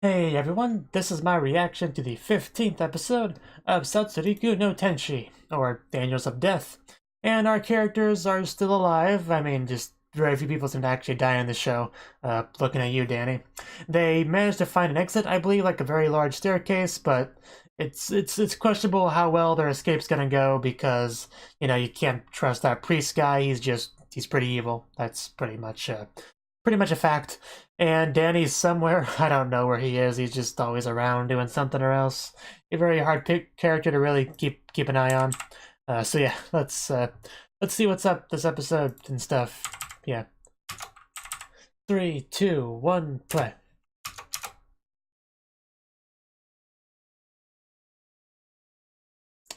Hey everyone, this is my reaction to the 15th episode of Satsuriku no Tenshi, or Daniels of Death. And our characters are still alive. I mean, just very few people seem to actually die in the show. Looking at you, Danny. They managed to find an exit, I believe, like a very large staircase, but it's questionable how well their escape's gonna go because, you can't trust that priest guy. He's pretty evil. That's pretty much a fact. And Danny's somewhere. I don't know where he is. He's just always around doing something or else. A very hard character to really keep an eye on. So yeah, let's see what's up this episode and stuff. Yeah. 3, 2, 1, play.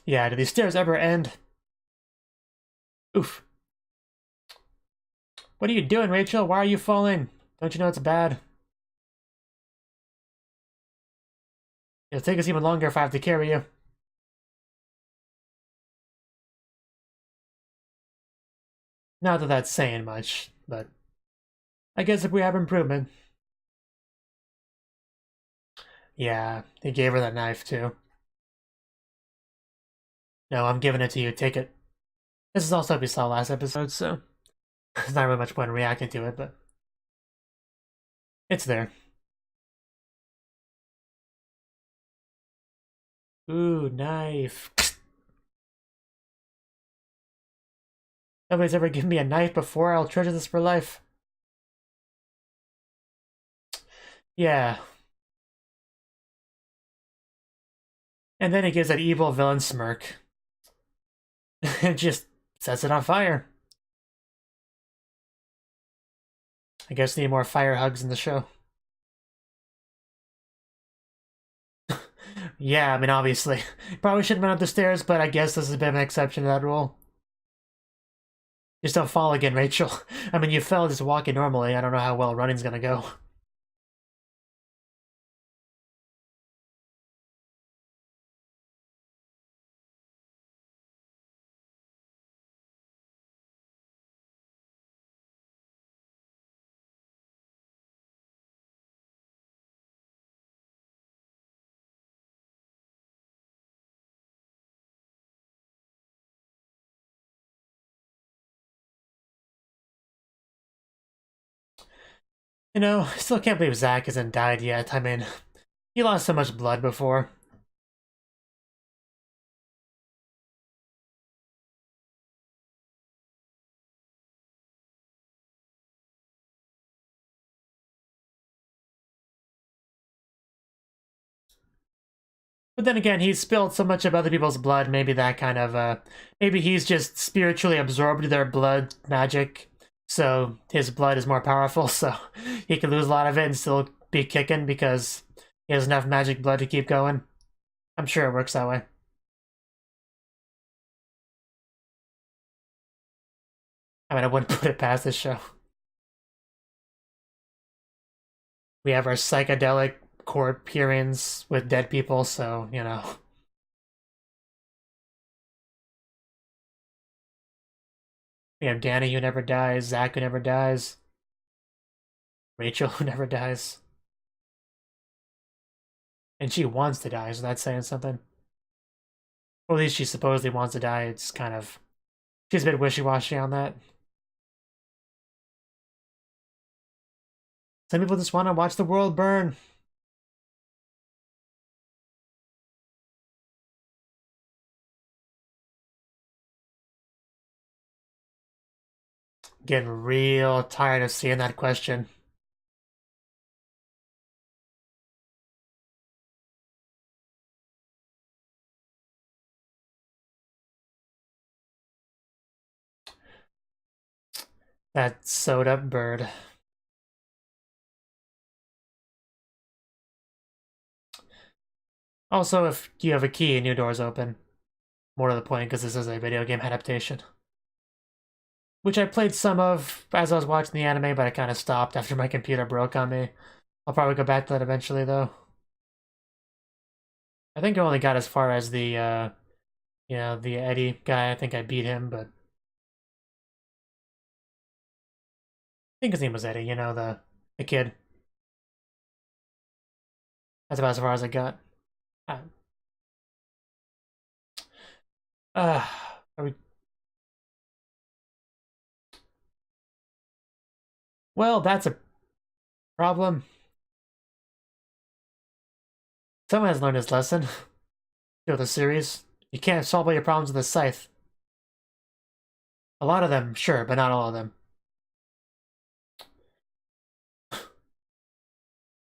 Yeah, do these stairs ever end? Oof. What are you doing, Rachel? Why are you falling? Don't you know it's bad? It'll take us even longer if I have to carry you. Not that that's saying much, but I guess if we have improvement. Yeah, he gave her that knife too. No, I'm giving it to you. Take it. This is also what we saw last episode, so there's not really much point in reacting to it, but it's there. Ooh, knife. Nobody's ever given me a knife before. I'll treasure this for life. Yeah. And then he gives that evil villain smirk. and just sets it on fire. I guess we need more fire hugs in the show. Yeah, I mean, obviously. Probably shouldn't have went up the stairs, but I guess this is a bit of an exception to that rule. Just don't fall again, Rachel. I mean, you fell just walking normally. I don't know how well running's gonna go. I still can't believe Zack hasn't died yet. I mean, he lost so much blood before. But then again, he's spilled so much of other people's blood, maybe that kind of, maybe he's just spiritually absorbed their blood magic, so his blood is more powerful, so he can lose a lot of it and still be kicking because he has enough magic blood to keep going. I'm sure it works that way. I mean, I wouldn't put it past this show. We have our psychedelic court hearings with dead people, so. We have Danny who never dies, Zack who never dies, Rachel who never dies. And she wants to die, so that's saying something. Or at least she supposedly wants to die. It's kind of... She's a bit wishy-washy on that. Some people just want to watch the world burn. Getting real tired of seeing that question. That sewed up bird. Also, if you have a key, new doors open. More to the point, because this is a video game adaptation. Which I played some of as I was watching the anime, but I kind of stopped after my computer broke on me. I'll probably go back to that eventually, though. I think I only got as far as the Eddie guy. I think I beat him, but I think his name was Eddie, the kid. That's about as far as I got. Are we... Well, that's a problem. Someone has learned his lesson. You know the series. You can't solve all your problems with a scythe. A lot of them, sure, but not all of them.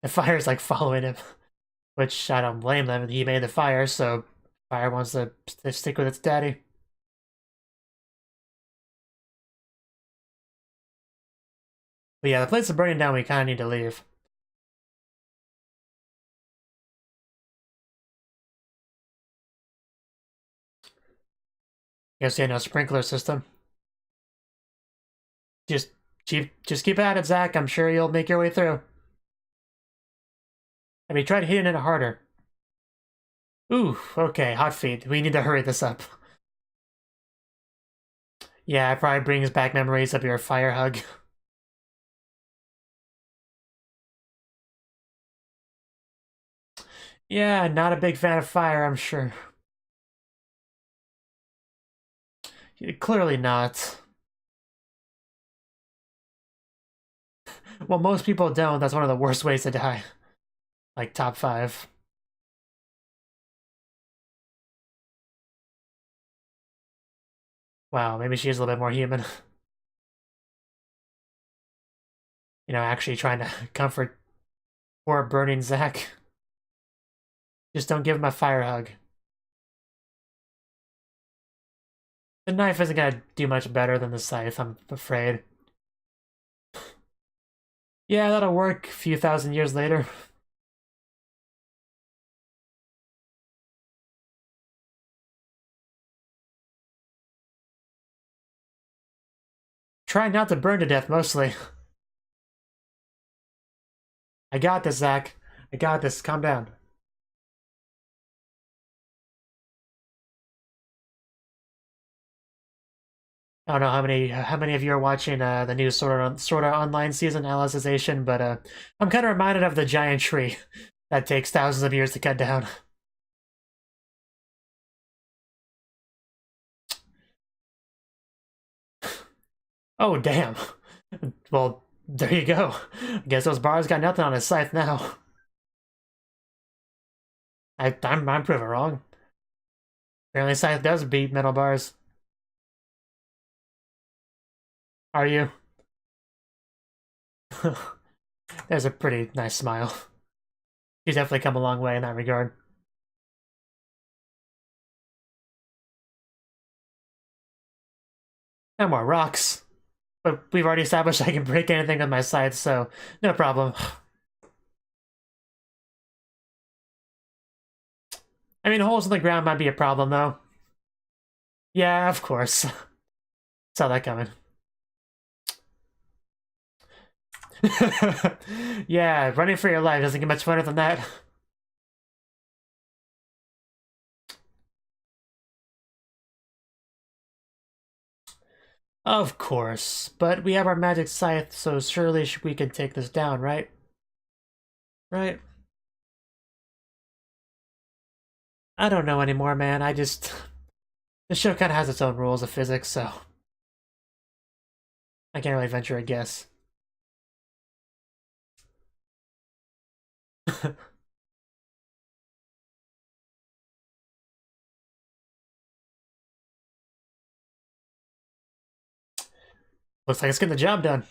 The fire's like following him, which I don't blame them. He made the fire, so fire wants to stick with its daddy. But yeah, the place is burning down. We kind of need to leave. Guess yeah, no sprinkler system. Just keep at it, Zach. I'm sure you'll make your way through. I mean, try hitting it harder. Ooh, okay, hot feet. We need to hurry this up. Yeah, it probably brings back memories of your fire hug. Yeah, not a big fan of fire, I'm sure. Clearly not. Well, most people don't. That's one of the worst ways to die. Like, top 5. Wow, maybe she is a little bit more human. You know, actually trying to comfort poor burning Zack. Just don't give him a fire hug. The knife isn't gonna do much better than the scythe, I'm afraid. Yeah, that'll work a few thousand years later. Try not to burn to death, mostly. I got this, Zach. I got this. Calm down. I don't know how many of you are watching the new Sword Art Online season, Alicization, but I'm kind of reminded of the giant tree that takes thousands of years to cut down. Oh, damn. Well, there you go. I guess those bars got nothing on his scythe now. I'm proven wrong. Apparently scythe does beat metal bars. Are you? There's a pretty nice smile. He's definitely come a long way in that regard. No more rocks. But we've already established I can break anything on my scythe, so no problem. I mean, holes in the ground might be a problem, though. Yeah, of course. Saw that coming. Yeah, running for your life doesn't get much funner than that. Of course, but we have our magic scythe, so surely we can take this down, right? Right? I don't know anymore, man. The show kind of has its own rules of physics, so I can't really venture a guess. Looks like it's getting the job done.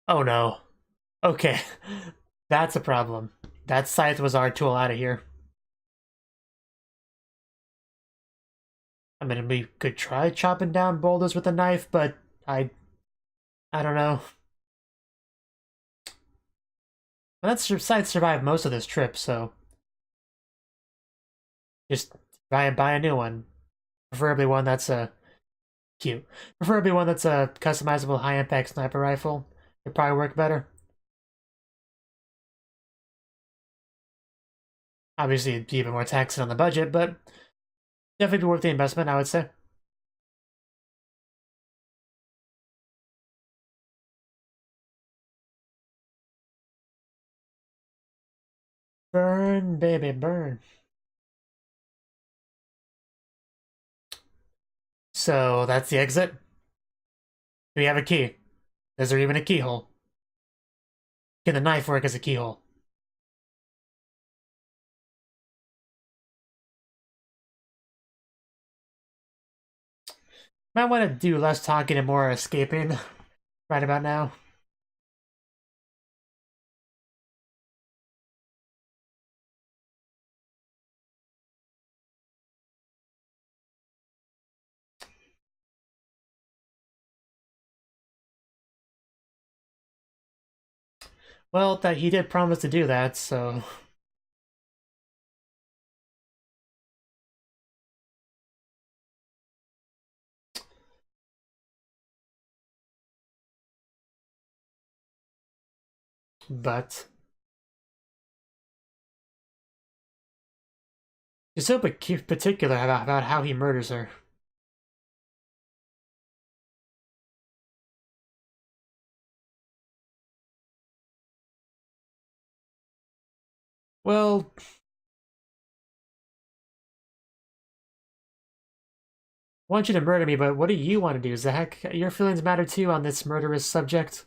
Oh no. Okay. That's a problem. That scythe was our tool out of here. I mean, we could try chopping down boulders with a knife, but I don't know. Well, that scythe survived most of this trip, so just try and buy a new one. Preferably one that's cute. Preferably one that's a customizable high-impact sniper rifle. It'd probably work better. Obviously, it'd be even more taxing on the budget, but definitely be worth the investment, I would say. Burn, baby, burn. So that's the exit. Do we have a key? Is there even a keyhole? Can the knife work as a keyhole? Might want to do less talking and more escaping right about now. Well, that he did promise to do that, so... But... he's so particular about how he murders her. Well... I want you to murder me, but what do you want to do, Zach? Your feelings matter too on this murderous subject.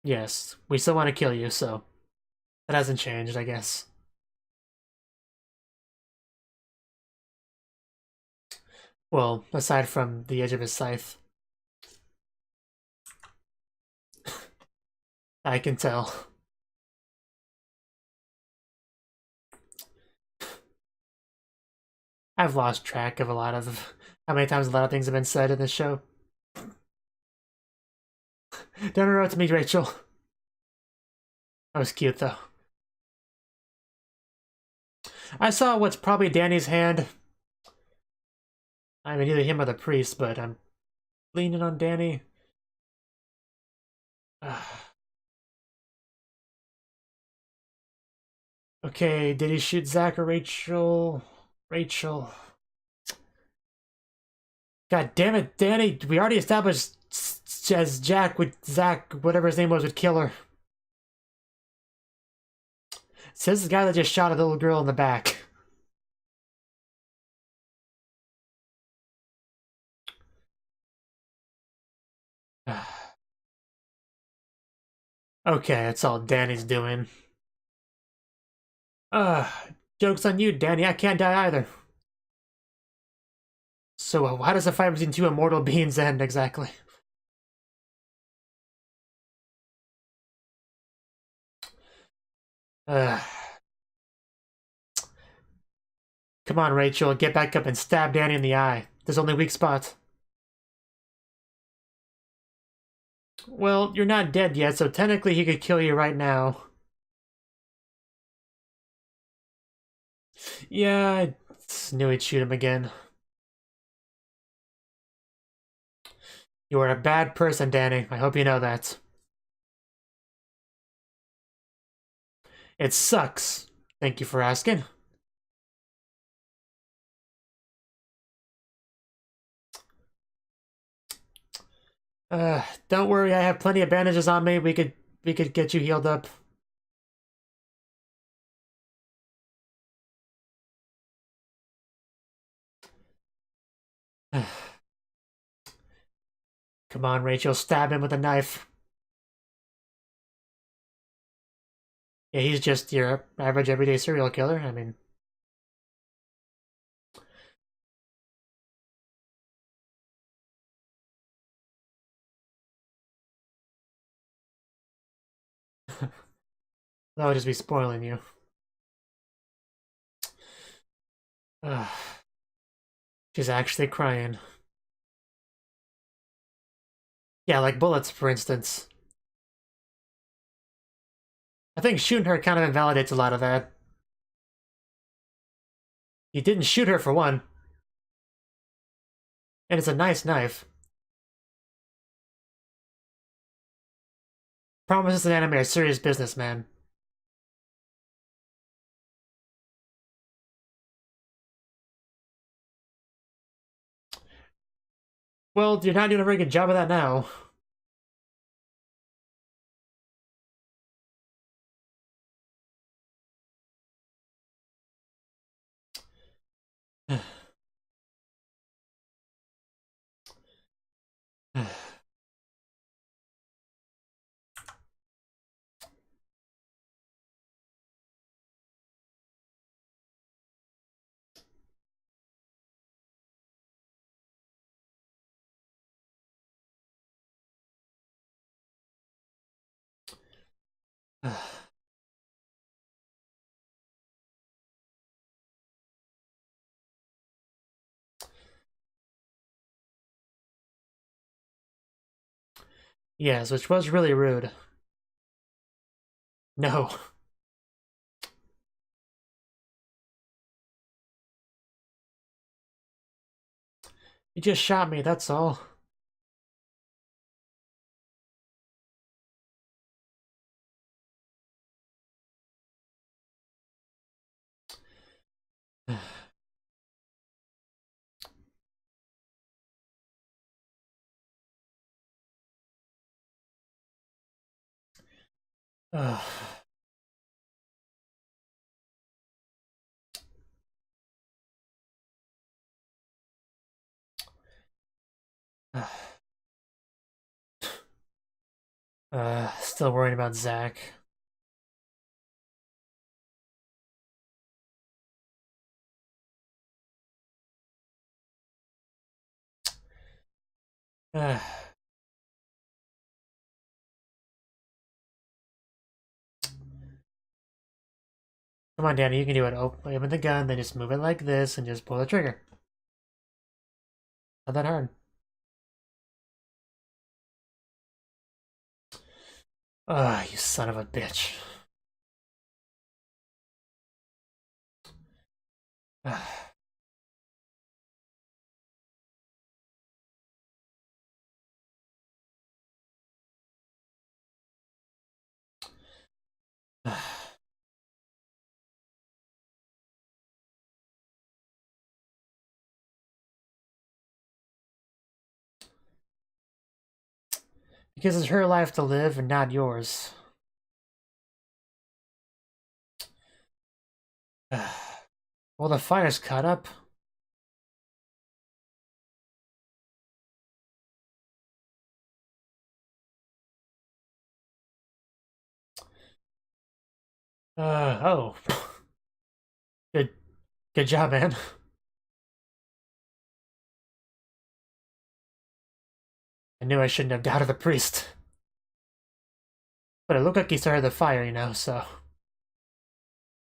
Yes, we still want to kill you, so... that hasn't changed, I guess. Well, aside from the edge of his scythe. I can tell. I've lost track of a lot of how many times a lot of things have been said in this show. Don't interrupt me, Rachel. That was cute, though. I saw what's probably Danny's hand. I mean, either him or the priest, but I'm leaning on Danny. Okay, did he shoot Zach or Rachel? Rachel. God damn it, Danny. We already established as Jack with Zach, whatever his name was, would kill her. Says the guy that just shot a little girl in the back. Okay, that's all Danny's doing. Joke's on you, Danny. I can't die either. So, how does a fight between two immortal beings end, exactly? Come on, Rachel. Get back up and stab Danny in the eye. There's only weak spots. Well, you're not dead yet, so technically he could kill you right now. Yeah, I knew he'd shoot him again. You are a bad person, Danny. I hope you know that. It sucks. Thank you for asking. Don't worry, I have plenty of bandages on me. We could get you healed up. Come on, Rachel, stab him with a knife. Yeah, he's just your average everyday serial killer. I mean... that would just be spoiling you. She's actually crying. Yeah, like bullets, for instance. I think shooting her kind of invalidates a lot of that. He didn't shoot her for one. And it's a nice knife. Promises and anime are serious business, man. Well, you're not doing a very good job of that now. Yes, which was really rude. No. You just shot me, that's all. Still worrying about Zach. Come on, Danny, you can do it. Open the gun, then just move it like this, and just pull the trigger. Not that hard. You son of a bitch. Because it's her life to live and not yours. Well, the fire's cut up. Oh. Good, good job, man. I knew I shouldn't have doubted the priest. But it looked like he started the fire, you know, so...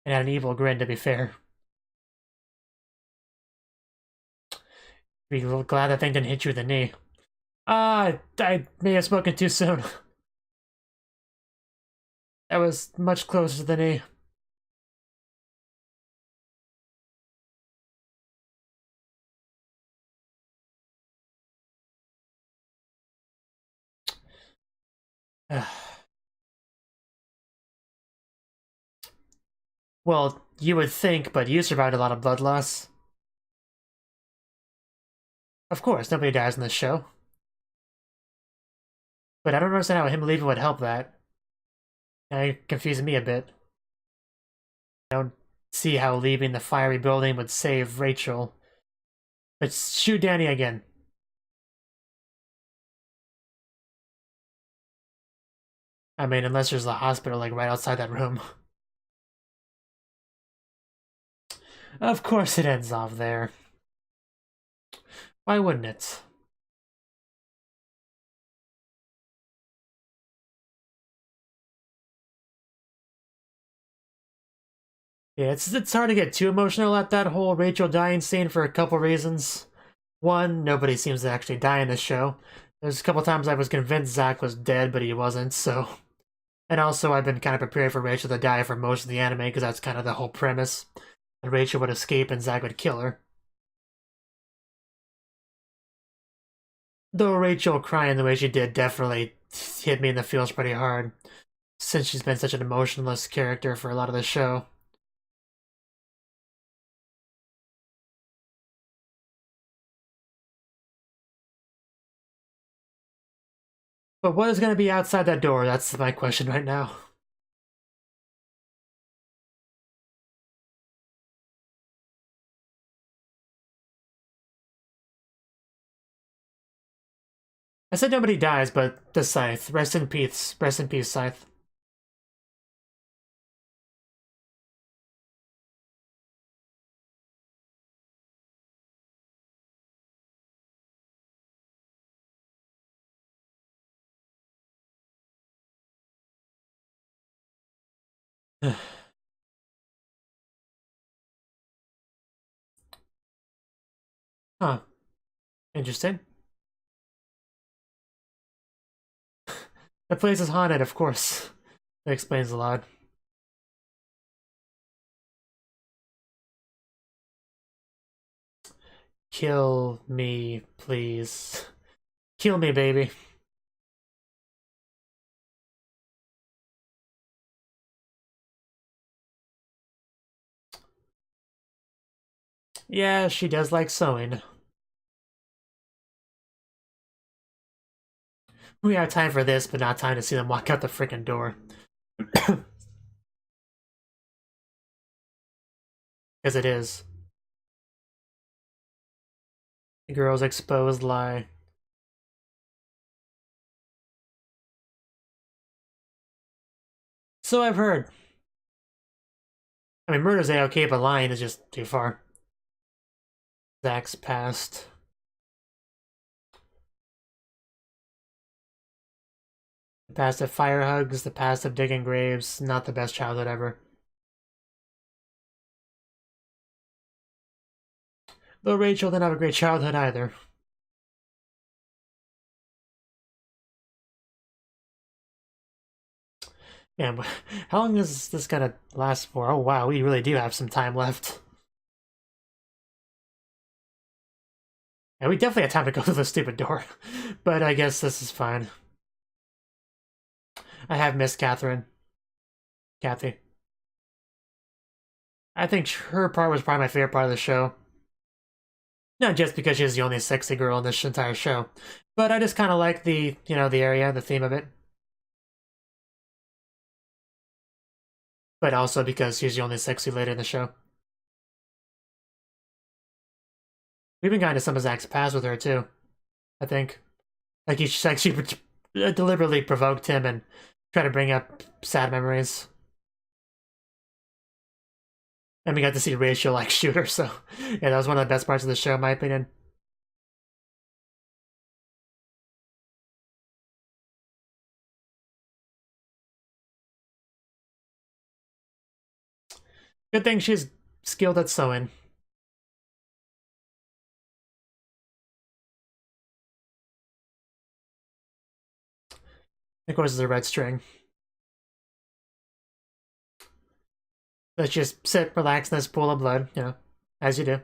And had an evil grin, to be fair. Be glad that thing didn't hit you in the knee. I may have spoken too soon. That was much closer to the knee. Well, you would think, but you survived a lot of blood loss. Of course, nobody dies in this show. But I don't understand how him leaving would help that. It confusing me a bit. I don't see how leaving the fiery building would save Rachel. Let's shoot Danny again. I mean, unless there's a hospital, like, right outside that room. Of course it ends off there. Why wouldn't it? Yeah, it's hard to get too emotional at that whole Rachel dying scene for a couple reasons. One, nobody seems to actually die in this show. There's a couple times I was convinced Zach was dead, but he wasn't, so... And also, I've been kind of prepared for Rachel to die for most of the anime, because that's kind of the whole premise. And Rachel would escape and Zach would kill her. Though Rachel crying the way she did definitely hit me in the feels pretty hard, since she's been such an emotionless character for a lot of the show. But what is going to be outside that door? That's my question right now. I said nobody dies, but the Scythe. Rest in peace. Rest in peace, Scythe. Huh. Interesting. The place is haunted, of course. That explains a lot. Kill me, please. Kill me, baby. Yeah, she does like sewing. We have time for this, but not time to see them walk out the freaking door. Because it is. The girl's exposed lie. So I've heard. I mean, murder's A-okay, but lying is just too far. Zach's past. The past of fire hugs, the past of digging graves, not the best childhood ever. Though Rachel didn't have a great childhood either. Yeah, but how long is this gonna last for? Oh wow, we really do have some time left. Yeah, we definitely have time to go through the stupid door. But I guess this is fine. I have missed Catherine. Kathy. I think her part was probably my favorite part of the show. Not just because she's the only sexy girl in this entire show, but I just kind of like the, you know, the area, the theme of it. But also because she's the only sexy lady in the show. We've been going to some of Zach's past with her too, I think. Like she deliberately provoked him and tried to bring up sad memories. And we got to see Rachel like shoot her, so yeah, that was one of the best parts of the show, in my opinion. Good thing she's skilled at sewing. Of course, it's a red string. Let's just sit, relax in this pool of blood, you know, as you do.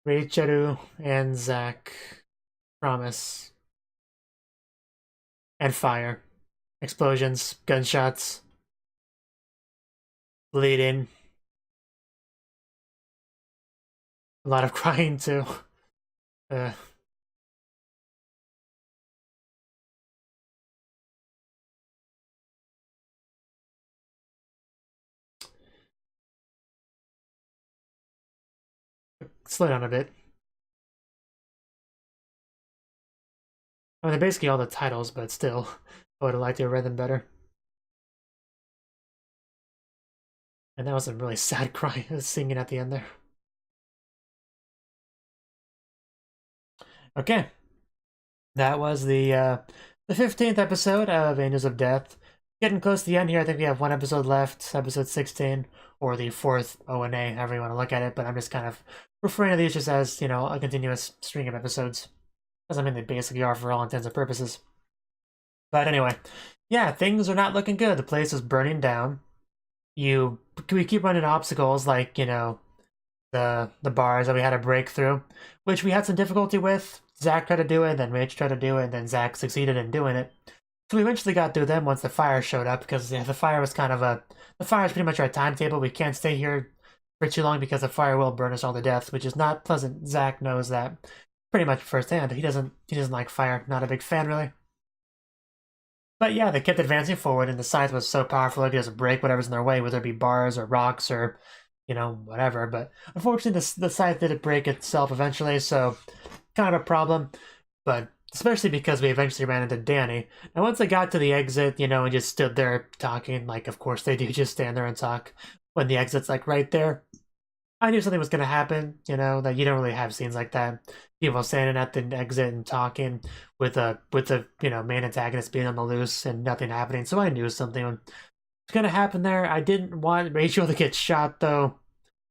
Rachel and Zach. Promise. And fire. Explosions, gunshots. Bleeding. A lot of crying, too. Slow down a bit. I mean, they're basically all the titles, but still, I would have liked to have read them better. And that was a really sad cry, singing at the end there. Okay. That was the 15th episode of Angels of Death. Getting close to the end here. I think we have one episode left, episode 16, or the 4th ONA, however you want to look at it, but I'm just kind of referring to these just as, you know, a continuous string of episodes. Because I mean, they basically are for all intents and purposes. But anyway, yeah, things are not looking good. The place is burning down. We keep running obstacles like, you know, the bars that we had to break through, which we had some difficulty with. Zach tried to do it, then Rach tried to do it, and then Zach succeeded in doing it. So we eventually got through them once the fire showed up, because yeah, the fire was kind of the fire is pretty much our timetable. We can't stay here for too long because the fire will burn us all to death, which is not pleasant. Zack knows that pretty much firsthand. He doesn't like fire. Not a big fan, really. But yeah, they kept advancing forward, and the scythe was so powerful it could just break whatever's in their way, whether it be bars or rocks or, you know, whatever. But unfortunately, the scythe did break itself eventually, so kind of a problem. But especially because we eventually ran into Danny. And once they got to the exit, you know, and just stood there talking, like, of course they do, just stand there and talk when the exit's, like, right there. I knew something was going to happen, you know, that you don't really have scenes like that. People standing at the exit and talking with the you know, main antagonist being on the loose and nothing happening. So I knew something was going to happen there. I didn't want Rachel to get shot, though.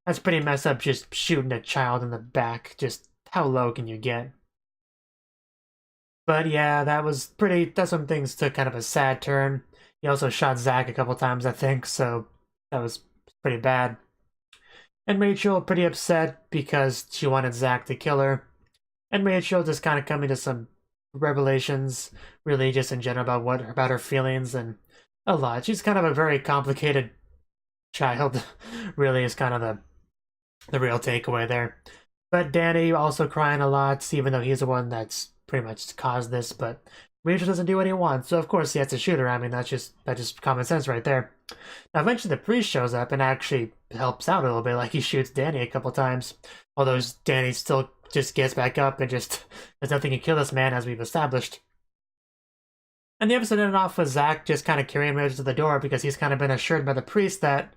That's pretty messed up, just shooting a child in the back. Just how low can you get? But yeah, that's when things took kind of a sad turn. He also shot Zack a couple times, I think, so that was pretty bad. And Rachel pretty upset because she wanted Zack to kill her. And Rachel just kind of coming to some revelations, really just in general about her feelings and a lot. She's kind of a very complicated child, really is kind of the real takeaway there. But Danny also crying a lot, even though he's the one that's pretty much caused this, but Rachel doesn't do what he wants, so of course he has to shoot her. I mean, that's just common sense right there. Now eventually the priest shows up and actually helps out a little bit, like he shoots Danny a couple times, although Danny still just gets back up and just there's nothing to kill this man, as we've established. And the episode ended off with Zack just kind of carrying Rachel to the door because he's kind of been assured by the priest that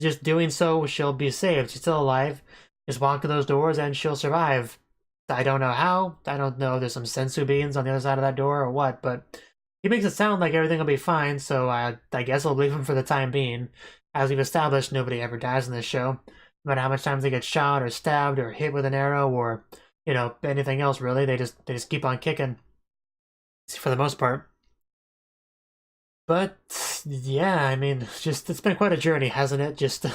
just doing so she'll be saved. She's still alive. Just walk through those doors and she'll survive. I don't know how. I don't know if there's some sensu beans on the other side of that door or what, but he makes it sound like everything will be fine, so I guess I'll leave him for the time being. As we've established, nobody ever dies in this show. No matter how much times they get shot or stabbed or hit with an arrow or, you know, anything else really, they just keep on kicking. For the most part. But yeah, I mean, it's been quite a journey, hasn't it? Just a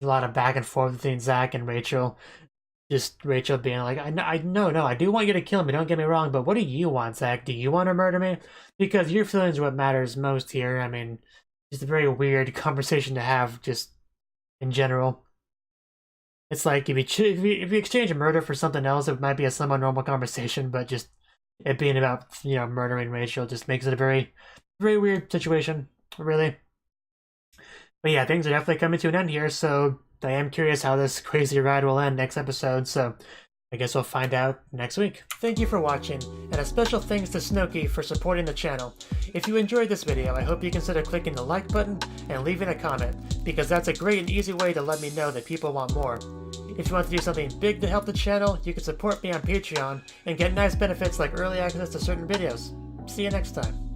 lot of back and forth between Zack and Rachel. Just Rachel being like, I do want you to kill me, don't get me wrong, but what do you want, Zack? Do you want to murder me? Because your feelings are what matters most here. I mean, just a very weird conversation to have, just in general. It's like, if you exchange a murder for something else, it might be a somewhat normal conversation, but just it being about, you know, murdering Rachel just makes it a very, very weird situation, really. But yeah, things are definitely coming to an end here, so I am curious how this crazy ride will end next episode, so I guess we'll find out next week. Thank you for watching, and a special thanks to Cnouki for supporting the channel. If you enjoyed this video, I hope you consider clicking the like button and leaving a comment, because that's a great and easy way to let me know that people want more. If you want to do something big to help the channel, you can support me on Patreon and get nice benefits like early access to certain videos. See you next time.